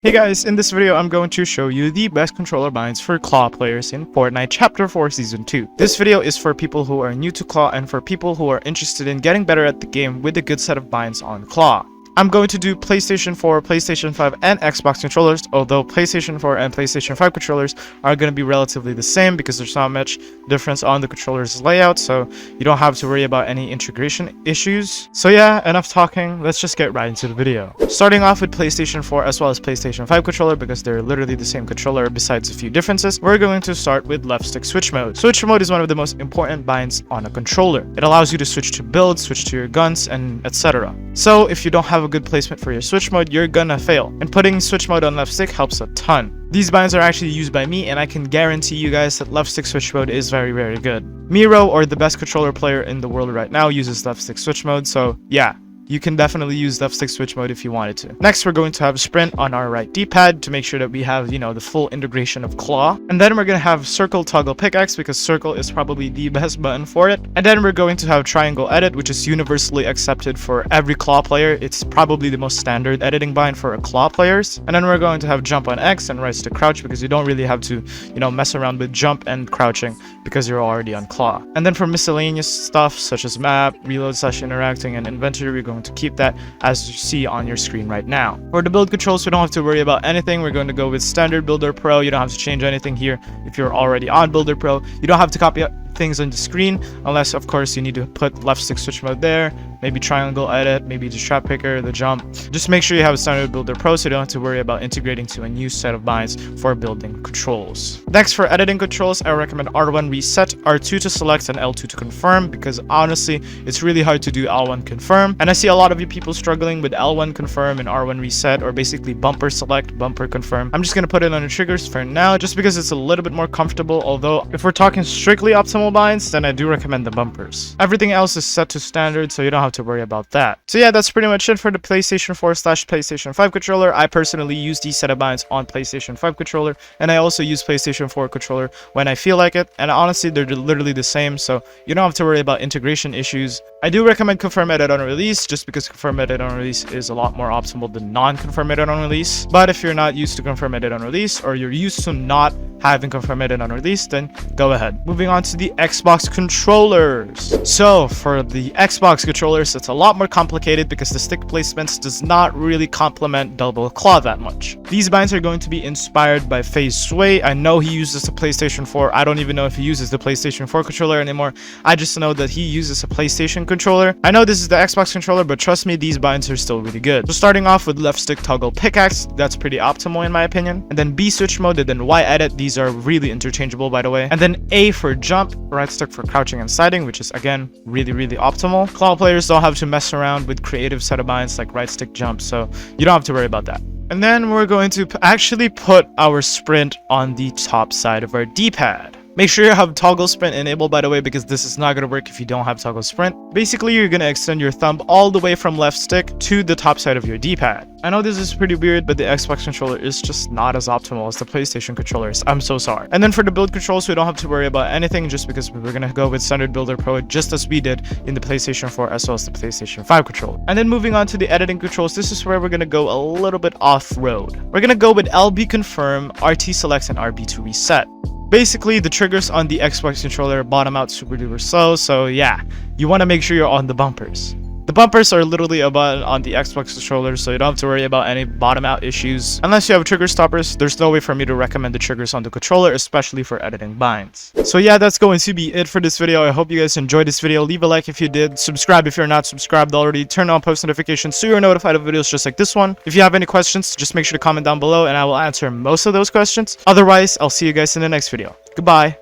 Hey guys, in this video I'm going to show you the best controller binds for Claw players in Fortnite Chapter 4 Season 2. This video is for people who are new to Claw and for people who are interested in getting better at the game with a good set of binds on Claw. I'm going to do PlayStation 4, PlayStation 5, and Xbox controllers, although PlayStation 4 and PlayStation 5 controllers are going to be relatively the same because there's not much difference on the controller's layout, so you don't have to worry about any integration issues. So yeah, enough talking, let's just get right into the video. Starting off with PlayStation 4 as well as PlayStation 5 controller because they're literally the same controller besides a few differences, we're going to start with left stick switch mode. Switch mode is one of the most important binds on a controller. It allows you to switch to builds, switch to your guns, and etc. So if you don't have a good placement for your switch mode, you're gonna fail, and putting switch mode on left stick helps a ton. These binds are actually used by me, and I can guarantee you guys that left stick switch mode is very good. Miro, or the best controller player in the world right now, uses left stick switch mode, so yeah, you can definitely use left stick switch mode if you wanted to. Next, we're going to have sprint on our right D-pad to make sure that we have, the full integration of claw. And then we're going to have circle toggle pickaxe because circle is probably the best button for it. And then we're going to have triangle edit, which is universally accepted for every claw player. It's probably the most standard editing bind for claw players. And then we're going to have jump on X and right stick crouch because you don't really have to, mess around with jump and crouching because you're already on claw. And then for miscellaneous stuff such as map, reload / interacting, and inventory, we're going to keep that as you see on your screen right now. For the build controls, we don't have to worry about anything. We're going to go with standard Builder Pro. You don't have to change anything here if you're already on Builder Pro. You don't have to copy things on the screen unless of course you need to put left stick switch mode there, maybe triangle edit, maybe the trap picker, the jump. Just make sure you have a standard Builder Pro so you don't have to worry about integrating to a new set of binds for building controls. Next, for editing controls, I recommend R1 reset, R2 to select, and L2 to confirm because honestly it's really hard to do L1 confirm, and I see a lot of you people struggling with L1 confirm and R1 reset, or basically bumper select, bumper confirm. I'm just going to put it on the triggers for now just because it's a little bit more comfortable, although if we're talking strictly optimal binds, then I do recommend the bumpers. Everything else is set to standard, so you don't have to worry about that. So yeah, that's pretty much it for the PlayStation 4 / PlayStation 5 controller. I personally use these set of binds on PlayStation 5 controller, and I also use PlayStation 4 controller when I feel like it, and honestly they're literally the same, so you don't have to worry about integration issues. I do recommend confirm edit on release just because confirm edit on release is a lot more optimal than non-confirm edit on release. But if you're not used to confirm edit on release, or you're used to not having confirm edit on release, then go ahead. Moving on to the Xbox controllers. So for the Xbox controllers, it's a lot more complicated because the stick placements does not really complement double claw that much. These binds are going to be inspired by FaZe Sway. I know he uses the PlayStation 4. I don't even know if he uses the PlayStation 4 controller anymore. I just know that he uses a PlayStation controller. I know this is the Xbox controller, but trust me, these binds are still really good. So starting off with left stick toggle pickaxe, that's pretty optimal in my opinion. And then B switch mode, and then Y edit, these are really interchangeable by the way. And then A for jump, right stick for crouching and sliding, which is again really optimal. Claw players don't have to mess around with creative set of binds like right stick jump, so you don't have to worry about that. And then we're going to actually put our sprint on the top side of our D-pad. Make sure you have toggle sprint enabled by the way, because this is not going to work if you don't have toggle sprint. Basically, you're going to extend your thumb all the way from left stick to the top side of your D-pad. I know this is pretty weird, but the Xbox controller is just not as optimal as the PlayStation controllers. I'm so sorry. And then for the build controls, we don't have to worry about anything just because we're going to go with standard Builder Pro just as we did in the PlayStation 4 as well as the PlayStation 5 controller. And then moving on to the editing controls, this is where we're going to go a little bit off-road. We're going to go with LB confirm, RT select, and RB2 reset. Basically, the triggers on the Xbox controller bottom out super duper slow, so yeah, you want to make sure you're on the bumpers. The bumpers are literally a button on the Xbox controller, so you don't have to worry about any bottom out issues. Unless you have trigger stoppers, there's no way for me to recommend the triggers on the controller, especially for editing binds. So yeah, that's going to be it for this video. I hope you guys enjoyed this video. Leave a like if you did, subscribe if you're not subscribed already, turn on post notifications so you're notified of videos just like this one. If you have any questions, just make sure to comment down below and I will answer most of those questions. Otherwise, I'll see you guys in the next video. Goodbye.